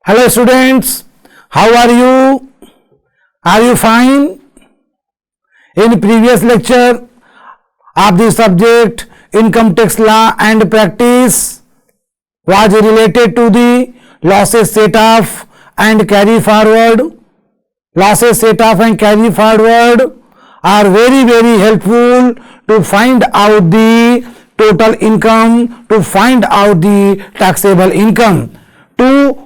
Hello students, how are you? Are you fine? In previous lecture of the subject income tax law and practice was related to the losses set off and carry forward. Losses set off and carry forward are very helpful to find out the total income, to find out the taxable income, to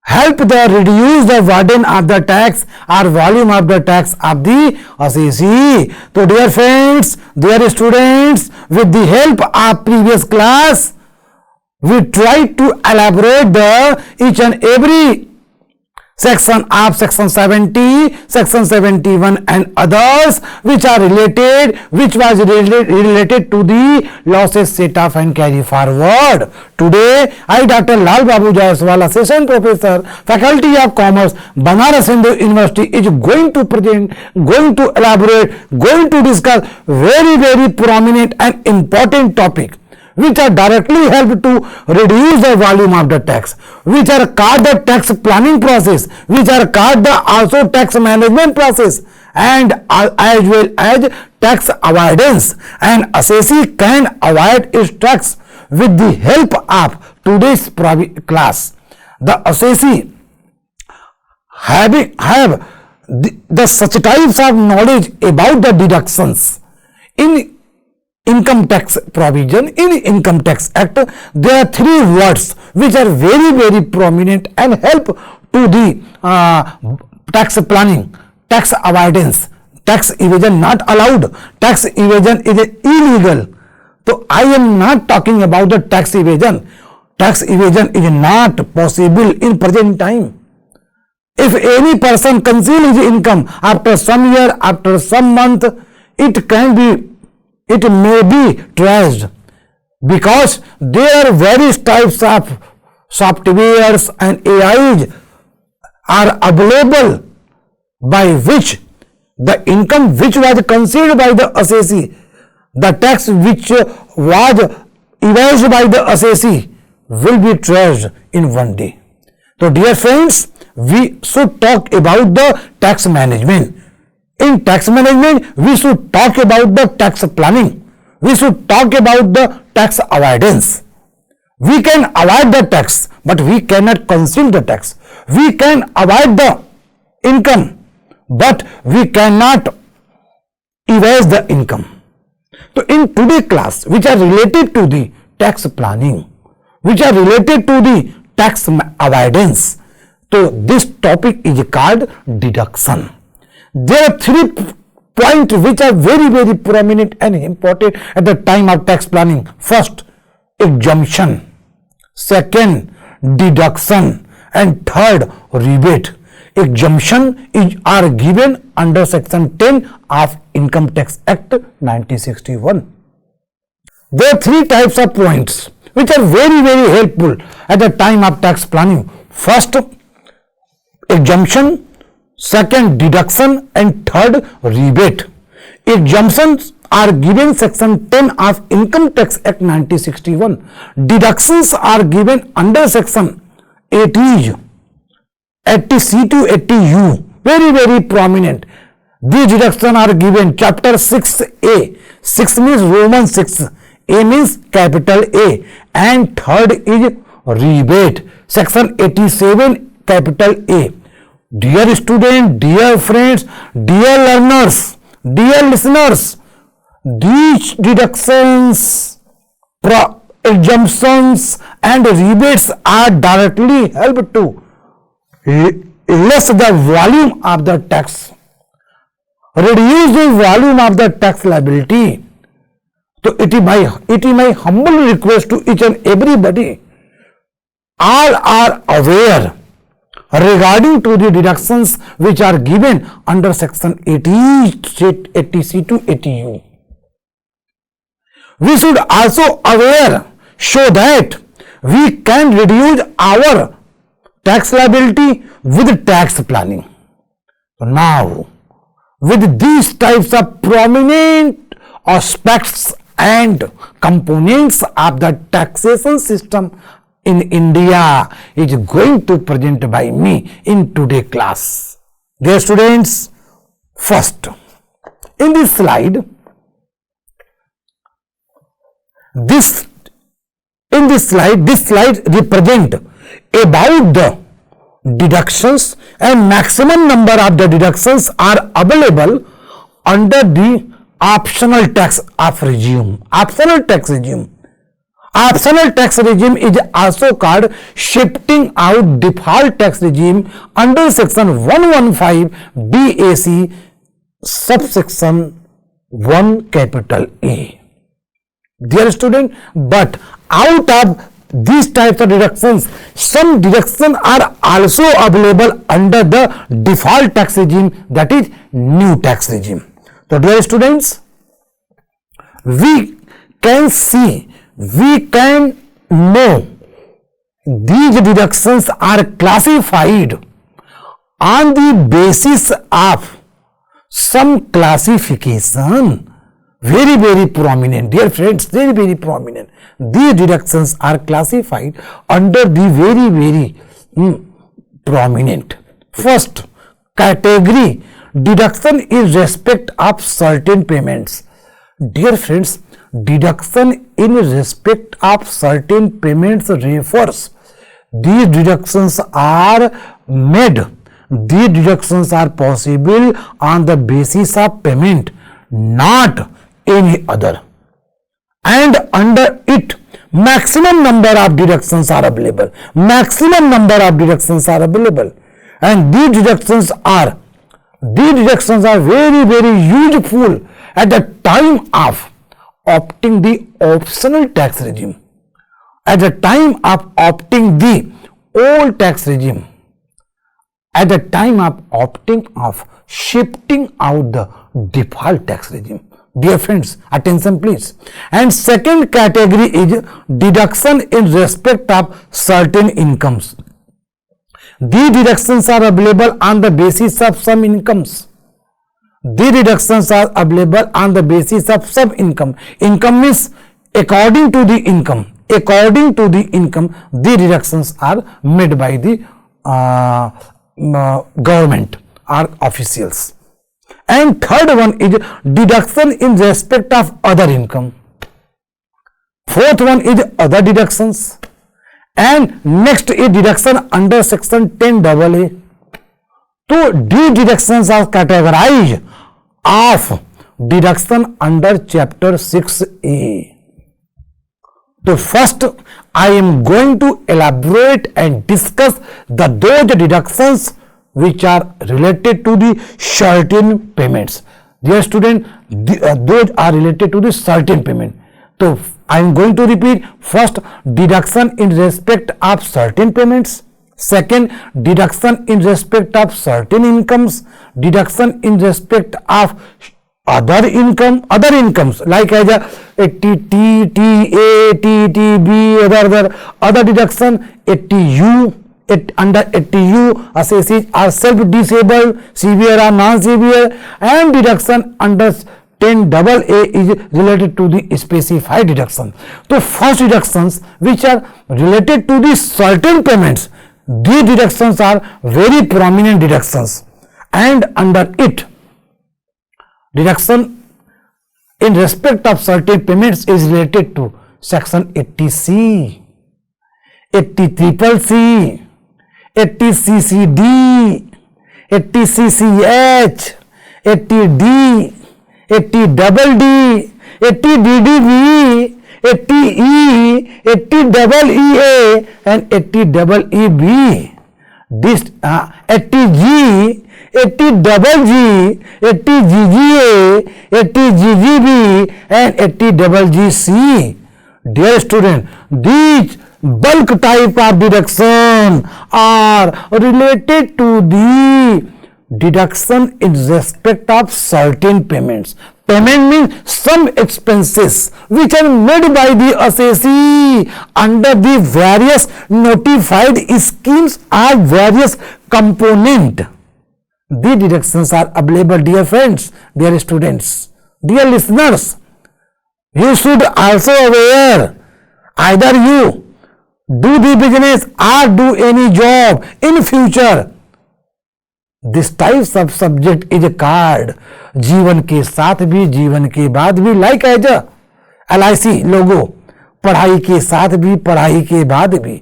help the reduce the burden of the tax or volume of the tax of the assessee. So dear friends, dear students, with the help of previous class, we try to elaborate the each and every section of section 70, section 71 and others which are related, which was related to the losses set off and carry forward. Today, I Dr. Lal Babu Jaiswal, Assistant Professor, Faculty of Commerce, Banaras Hindu University is going to present, going to elaborate, going to discuss very prominent and important topic which are directly help to reduce the volume of the tax, which are called the tax planning process, which are called the also tax management process, and as well as tax avoidance. And assessee can avoid its tax with the help of today's class. The assessee have the such types of knowledge about the deductions in income tax provision. In Income Tax Act, there are three words which are very prominent and help to the tax planning, tax avoidance, tax evasion not allowed, tax evasion is illegal. So I am not talking about the tax evasion. Tax evasion is not possible in present time. If any person conceals his income after some year, after some month, it may be traced, because there are various types of softwares and AIs are available by which the income which was concealed by the assessee, the tax which was evaded by the assessee will be traced in one day. So dear friends, we should talk about the tax management. In tax management, we should talk about the tax planning. We should talk about the tax avoidance. We can avoid the tax, but we cannot conceal the tax. We can avoid the income, but we cannot evade the income. So in today's class, which are related to the tax planning, which are related to the tax avoidance, so this topic is called deduction. There are 3 points which are very prominent and important at the time of tax planning. First, exemption. Second, deduction. And third, rebate. Exemption are given under section 10 of Income Tax Act 1961. There are 3 types of points which are very helpful at the time of tax planning. First, exemption. Second, deduction, and third, rebate. Exemptions are given section 10 of Income Tax Act 1961. Deductions are given under section 80C to 80U. Very prominent. These deductions are given chapter 6A. 6 means Roman 6. A means capital A. And third is rebate. Section 87 capital A. Dear students, dear friends, dear learners, dear listeners, these deductions, exemptions and rebates are directly help to less the volume of the tax, reduce the volume of the tax liability. So it is my humble request to each and everybody, all are aware regarding to the deductions which are given under section 80C to 80U. We should also aware so that we can reduce our tax liability with tax planning. So now, with these types of prominent aspects and components of the taxation system in India is going to present by me in today class. Dear students, first, in this slide, this slide represent about the deductions, and maximum number of the deductions are available under the optional tax regime. Optional tax regime is also called shifting out default tax regime under section 115 BAC subsection 1 capital A. Dear student, but out of these types of deductions, some deductions are also available under the default tax regime, that is new tax regime. So dear students, we can know these deductions are classified on the basis of some classification, very prominent. Dear friends, very prominent. These deductions are classified under the very prominent. First category, deduction in respect of certain payments. Dear friends, deduction in respect of certain payments refers, these deductions are made, these deductions are possible on the basis of payment, not any other, and under it maximum number of deductions are available, and these deductions are very useful at the time of opting the optional tax regime, at the time of opting the old tax regime, at the time of opting of shifting out the default tax regime. Dear friends, attention please. And second category is deduction in respect of certain incomes. These deductions are available on the basis of some incomes. These deductions are available on the basis of some income. Income means according to the income. The deductions are made by the government or officials. And third one is deduction in respect of other income. Fourth one is other deductions. And next is deduction under section 10AA. So these deductions are categorized of deduction under chapter 6A. So first I am going to elaborate and discuss those deductions which are related to the certain payments. Dear student, those are related to the certain payment. So I am going to repeat. First, deduction in respect of certain payments. Second, deduction in respect of certain incomes. Deduction in respect of other incomes like as a TT, TA, TTB, other deduction, ATU. Under ATU, assessees are self-disabled, severe or non-severe, and deduction under 10AA is related to the specified deduction. So first deductions which are related to the certain payments, these deductions are very prominent deductions, and under it deduction in respect of certain payments is related to section 80C, 80CCC, 80CCD, 80CCH, 80D, 80DD, 80DDB, 80E, 80EEA, and 80EEB. This 80G, 80GG, 80GGA, 80GGB, and 80GGC. Dear student, these bulk type of deduction are related to the deduction in respect of certain payments. Payment means some expenses which are made by the assessee under the various notified schemes or various component. The deductions are available, dear friends, dear students, dear listeners. You should also aware, either you do the business or do any job in future. This types of subject is called जीवन के साथ भी जीवन के बाद भी, like as LIC लोगो, पढ़ाई के साथ भी पढ़ाई के बाद भी.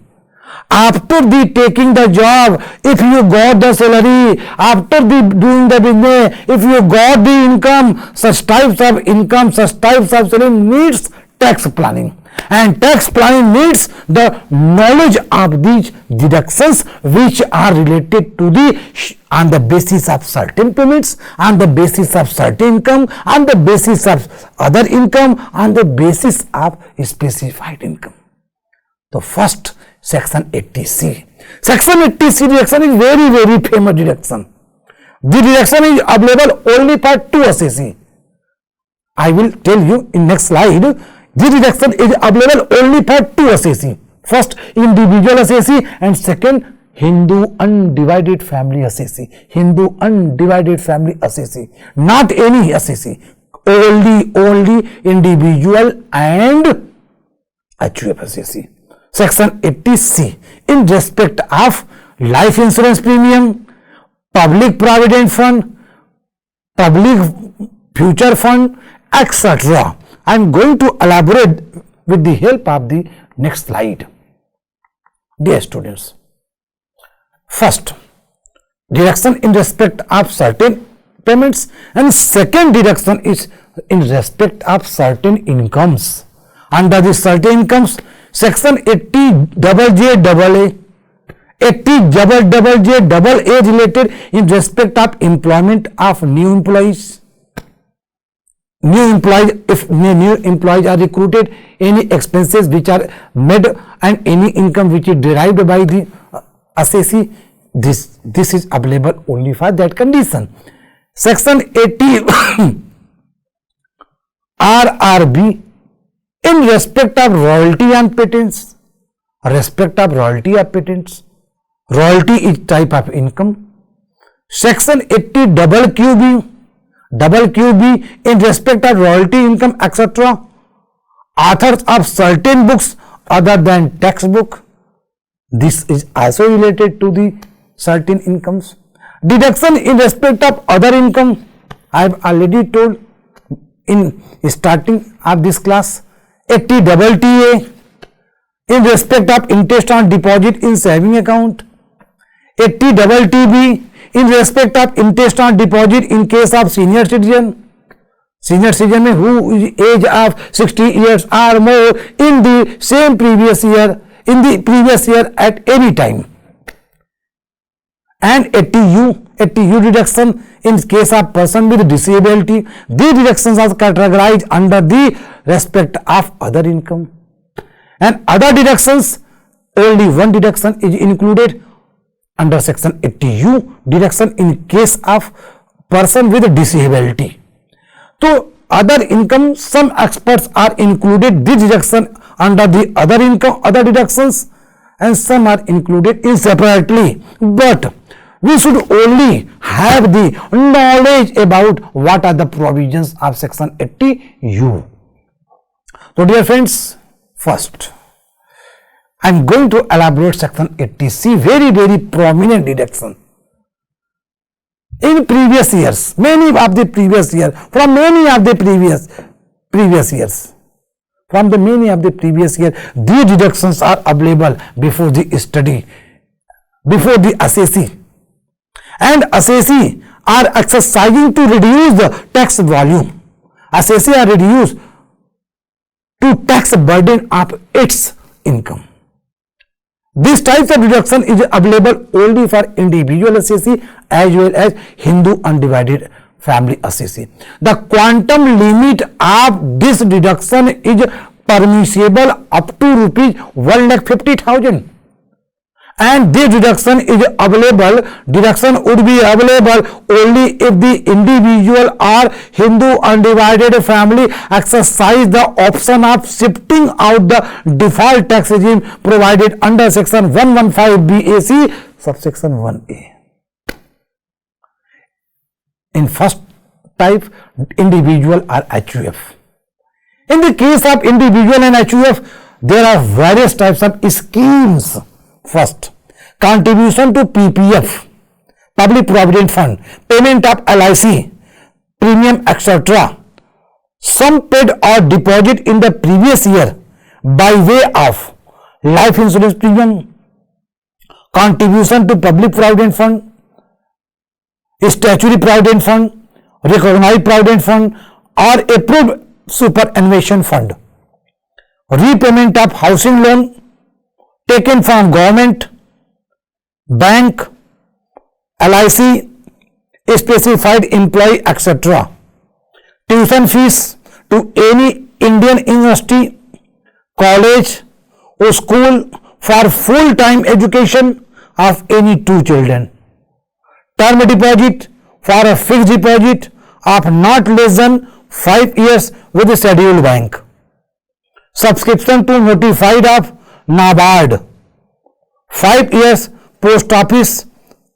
After the taking the job, if you got the salary, after the doing the business, if you got the income, such types of income, such types of salary needs tax planning. And tax planning needs the knowledge of these deductions which are related to the on the basis of certain payments, on the basis of certain income, on the basis of other income, on the basis of specified income. So first section 80C. Section 80C deduction is very famous deduction. The deduction is available only for 2 assessee. I will tell you in next slide. The deduction is available only for 2 assessee. First, individual assessee, and second, Hindu undivided family assessee. Hindu undivided family assessee. Not any assessee. Only individual and HUF assessee. Section 80C. In respect of life insurance premium, public provident fund, public future fund, etc. I am going to elaborate with the help of the next slide. Dear students, first, deduction in respect of certain payments, and second deduction is in respect of certain incomes. Under the certain incomes, section 80JJAA, 80JJAA related in respect of employment of new employees. New employees, if new employees are recruited, any expenses which are made and any income which is derived by the assessee, this is available only for that condition. Section 80 RRB in respect of royalty and patents. Respect of royalty or patents. Royalty is type of income. Section 80 QQB in respect of royalty income, etc. Authors of certain books other than textbook. This is also related to the certain incomes. Deduction in respect of other income, I have already told in starting of this class. 80 TTA in respect of interest on deposit in saving account. 80 TTB in respect of interest on deposit in case of senior citizen. Senior citizen में who is age of 60 years or more in the same previous year, in the previous year at any time. And 80U deduction in case of person with disability. These deductions are categorized under the respect of other income. And other deductions, only one deduction is included under section 80U, deduction in case of person with disability. So other income, some experts are included this deduction under the other income, other deductions, and some are included in separately. But we should only have the knowledge about what are the provisions of section 80U. So dear friends, first I am going to elaborate section 80C, very prominent deduction. In previous years, many of the previous years, from many of the previous years, these deductions are available before the study, before the assessee. And assessee are exercising to reduce the tax volume. Assessee are reduced to tax burden of its income. This type of deduction is available only for individual assessee as well as Hindu undivided family assessee. The quantum limit of this deduction is permissible up to rupees 1,50,000. And this deduction is available, deduction would be available only if the individual or Hindu undivided family exercise the option of shifting out the default tax regime provided under section 115 BAC subsection 1A. In first type, individual or HUF. In the case of individual and HUF, there are various types of schemes. First, contribution to PPF, Public Provident Fund, payment of LIC, premium, etc. Sum paid or deposit in the previous year by way of life insurance premium, contribution to Public Provident Fund, statutory Provident Fund, recognized Provident Fund or approved superannuation fund, repayment of housing loan taken from government, bank, LIC, specified employee, etc. Tuition fees to any Indian university, college or school for full-time education of any two children. Term deposit for a fixed deposit of not less than 5 years with the scheduled bank. Subscription to notified of NABARD, 5 years post office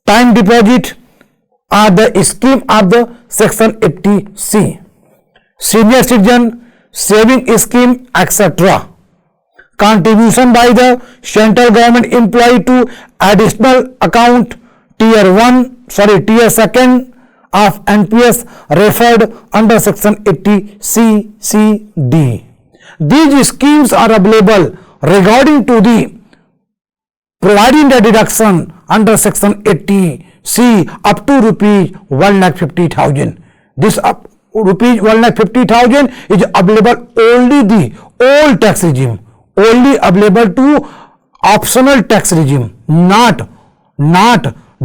time deposit are the scheme of the section 80C. Senior citizen saving scheme, etc. Contribution by the central government employee to additional account tier 2 of NPS referred under section 80C/D. These schemes are available regarding to the providing the deduction under section 80C up to rupees 1,50,000. This up rupees 1,50,000 is available only the old tax regime, only available to optional tax regime, not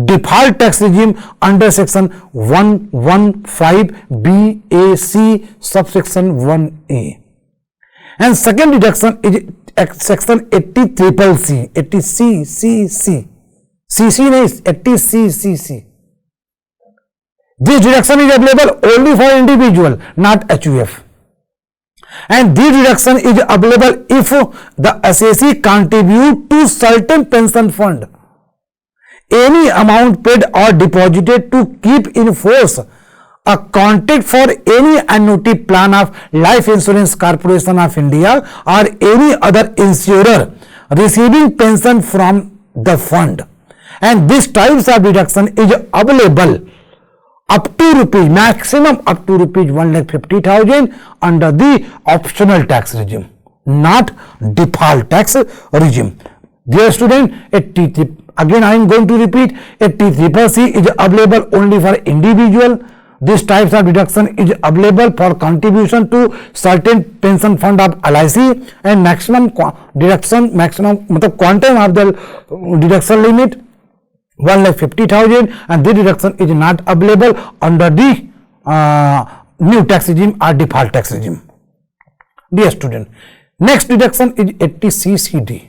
default tax regime under section 115 BAC subsection 1A. And second deduction is section 80CCC. 80CCC. This deduction is available only for individual, not HUF. And this deduction is available if the assessee contribute to certain pension fund. Any amount paid or deposited to keep in force a contract for any annuity plan of Life Insurance Corporation of India or any other insurer receiving pension from the fund. And this types of deduction is available up to rupees, maximum up to rupees 1,50,000 under the optional tax regime, not default tax regime. Dear student, again I am going to repeat, 80CCC is available only for individual. This types of deduction is available for contribution to certain pension fund of LIC, and maximum deduction, maximum quantum of the deduction limit 1,50,000, and this deduction is not available under the new tax regime or default tax regime. Dear student, next deduction is 80CCD.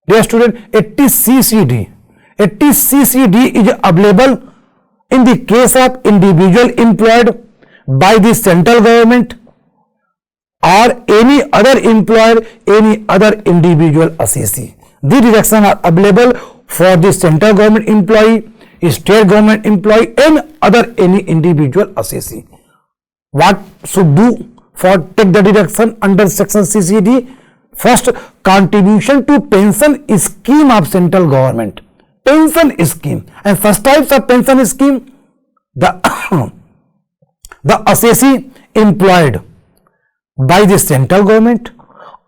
Dear student, 80CCD. 80CCD is available in the case of individual employed by the central government or any other employer, any other individual assessee. These deductions are available for the central government employee, state government employee and other any individual assessee. What should do for take the deduction under section CCD? First, contribution to pension scheme of central government. Pension scheme, and first types of pension scheme, the assessee employed by the central government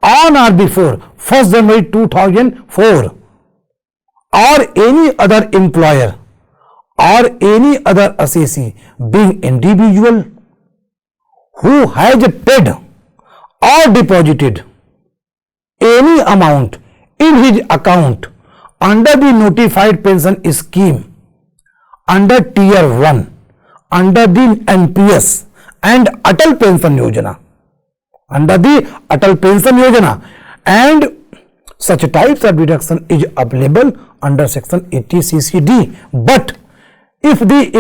on or before 1st January 2004 or any other employer or any other assessee being individual who has paid or deposited any amount in his account under the notified pension scheme under tier 1 under the NPS and Atal Pension Yojana, under the Atal Pension Yojana, and such types of deduction is available under section 80CCD. But if the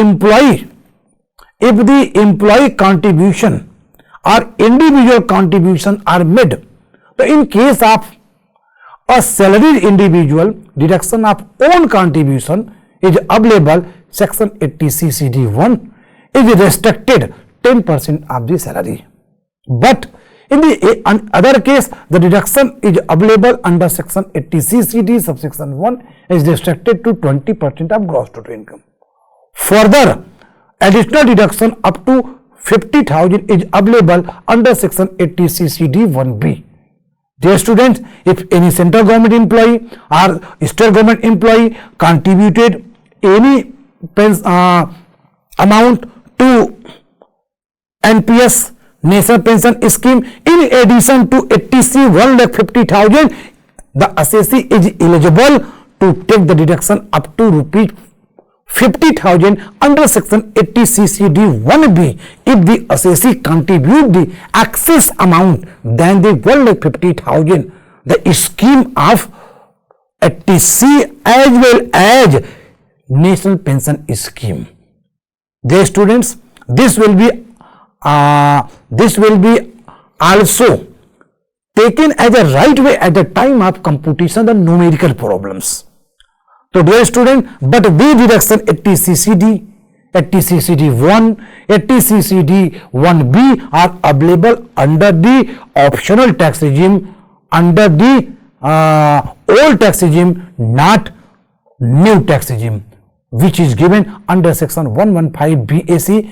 employee contribution or individual contribution are made, so in case of a salaried individual, deduction of own contribution is available. Section 80CCD1 is restricted 10% of the salary. But In the other case, the deduction is available under section 80CCD subsection 1 is restricted to 20% of gross total income. Further, additional deduction up to 50,000 is available under section 80CCD 1B. Dear students, if any central government employee or state government employee contributed any amount to NPS National Pension Scheme in addition to 80C 1,50,000, the assessee is eligible to take the deduction up to rupees 50,000 under section 80CCD 1B if the assessee contribute the excess amount than the 1,50,000. The scheme of 80C as well as National Pension Scheme. Dear students, this will be also taken as a right way at the time of computation the numerical problems. So dear student, but the deduction 80CCD, 80CCD1, 80CCD 1B are available under the optional tax regime, under the old tax regime, not new tax regime, which is given under section 115 BAC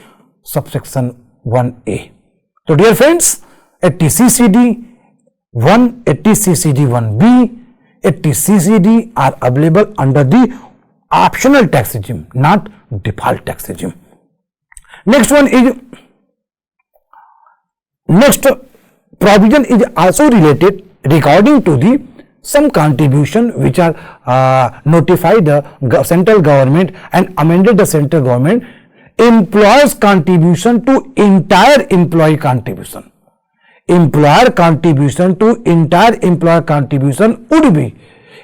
subsection 1A. So dear friends, 80CCD 1, 80CCD 1B, 80CCD are available under the optional tax regime, not default tax regime. Next provision is also related regarding to the some contribution which are notified the central government and amended the central government. Employer's contribution to entire employee contribution. Employer contribution to entire employer contribution would be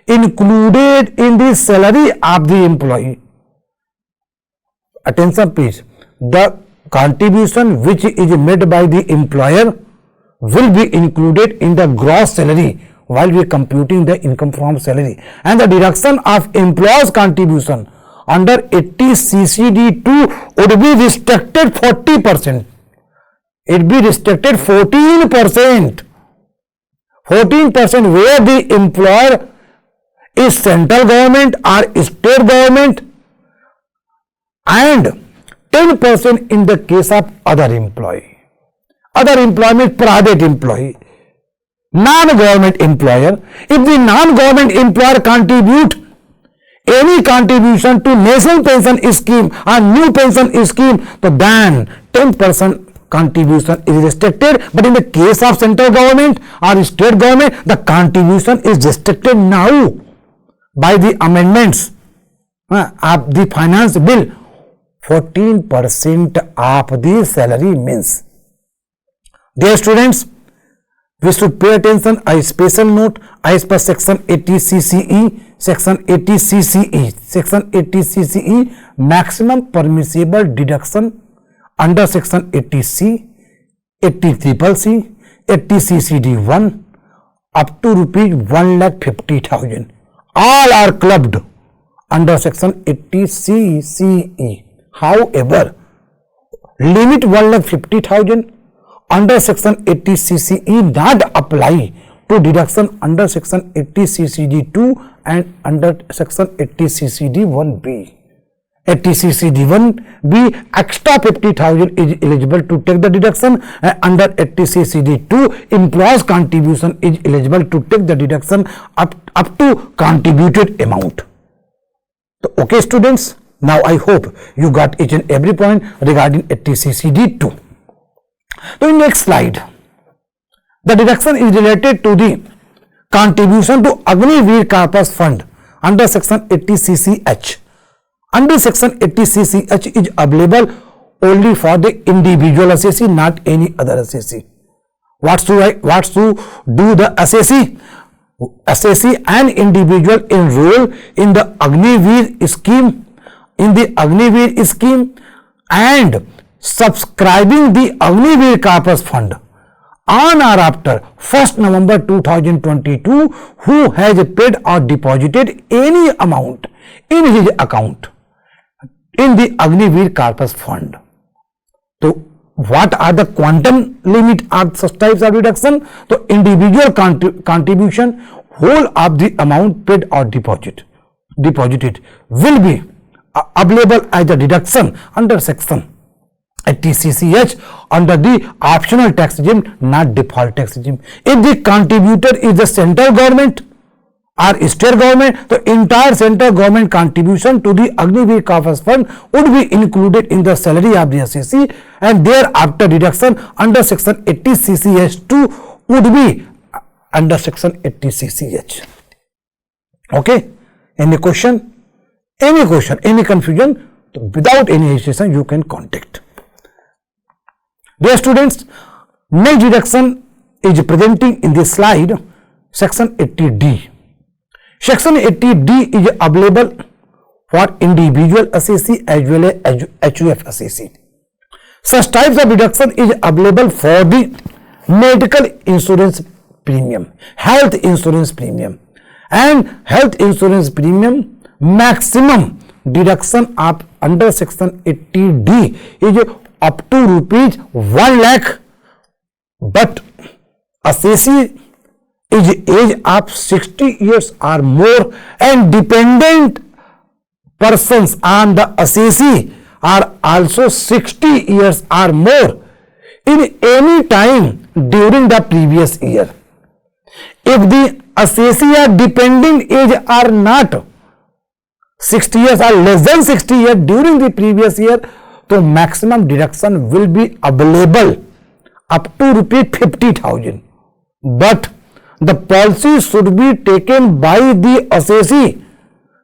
included in the salary of the employee. Attention please, the contribution which is made by the employer will be included in the gross salary while we are computing the income from salary, and the deduction of employer's contribution under 80CCD2 would be restricted 40%. It be restricted 14%. 14% where the employer is central government or state government, and 10% in the case of other employee. Other employment, private employee, non-government employer. If the non-government employer contribute any contribution to national pension scheme or new pension scheme, so then 10% contribution is restricted. But in the case of central government or state government, the contribution is restricted now by the amendments of the finance bill. 14% of the salary means. Dear students, we should pay attention. A special note as per section 80CCE, section 80CCE, section 80CCE, maximum permissible deduction under section 80C, 80CCC, 80CCD1 up to rupees 1,50,000. All are clubbed under section 80CCE. However, limit 1,50,000 under section 80CCE not apply to deduction under section 80CCD2 and under section 80CCD1B. 80CCD1B extra 50,000 is eligible to take the deduction, and under 80CCD2 employer's contribution is eligible to take the deduction up to contributed amount. So, okay students, now I hope you got each and every point regarding 80CCD2. So in next slide, the deduction is related to the contribution to Agniveer Corpus Fund under section 80CCH. Under section 80CCH is available only for the individual assessee, not any other assessee. What should do the assessee? Assessee and individual enroll in the Agniveer scheme, and subscribing the Agniveer Corpus Fund on or after 1st November 2022 who has paid or deposited any amount in his account in the Agniveer Corpus Fund. So what are the quantum limit of such types of deduction? So individual contribution, whole of the amount paid or deposited will be available as a deduction under section 80 CCH under the optional tax regime, not default tax regime. If the contributor is the central government or state government, the entire central government contribution to the Agniveer Coffers Fund would be included in the salary of the assessee, and thereafter deduction under section 80 CCH 2 would be under section 80 CCH. Okay? Any question? Any confusion? Without any hesitation, you can contact. Dear students, next deduction is presenting in this slide, section 80D. Section 80D is available for individual assessee as well as HUF assessee. Such types of deduction is available for the medical insurance premium, health insurance premium, and health insurance premium maximum deduction of under section 80D is up to rupees 1 lakh, but assessee is age of 60 years or more, and dependent persons on the assessee are also 60 years or more in any time during the previous year. If the assessee or dependent age are not 60 years or less than 60 years during the previous year, so maximum deduction will be available up to rupees 50,000. But the policy should be taken by the assessee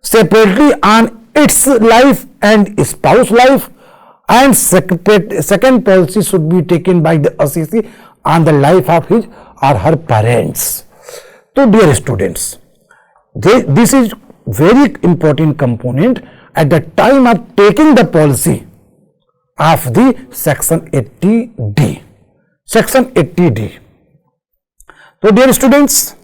separately on its life and spouse life, and second policy should be taken by the assessee on the life of his or her parents. So dear students, this is very important component at the time of taking the policy of the section 80D. Section 80D. So dear students,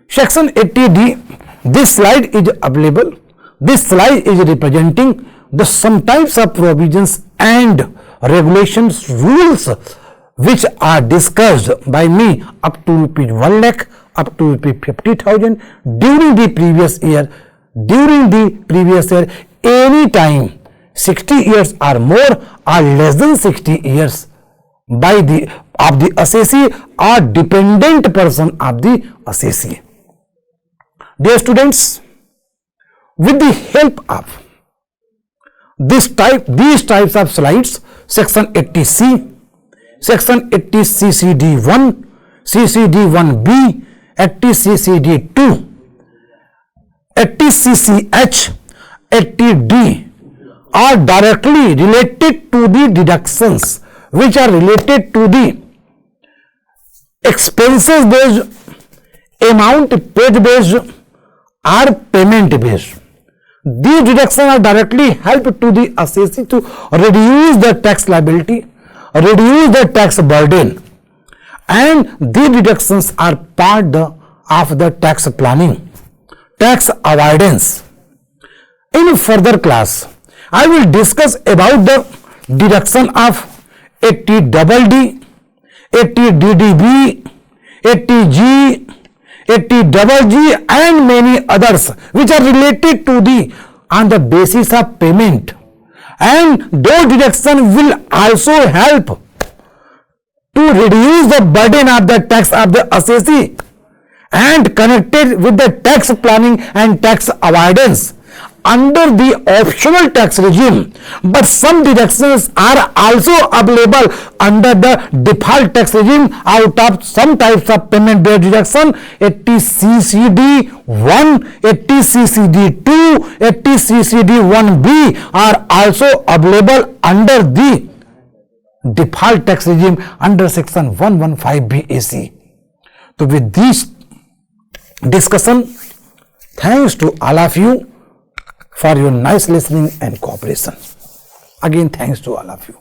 section 80D, this slide is available. This slide is representing the some types of provisions and regulations, rules which are discussed by me up to rupees 1 lakh, up to rupees 50,000 during the previous year. During the previous year, any time 60 years or more or less than 60 years by the of the assessee or dependent person of the assessee. Dear students, with the help of these types of slides, section 80C, section 80 CCD1, CCD1B, 80 CCD2, 80 CCH, 80D are directly related to the deductions which are related to the expenses based, amount paid based or payment based. These deductions are directly help to the assessee to reduce the tax liability, reduce the tax burden, and these deductions are part of the tax planning, tax avoidance. In further class, I will discuss about the deduction of 80DD, 80DDB, 80G, 80GG and many others which are related to the on the basis of payment, and those deductions will also help to reduce the burden of the tax of the assessee and connected with the tax planning and tax avoidance under the optional tax regime. But some deductions are also available under the default tax regime out of some types of payment based deduction. 80 CCD1, 80 CCD2, 80 CCD1B are also available under the default tax regime under section 115BAC. So with this discussion, thanks to all of you for your nice listening and cooperation. Again, thanks to all of you.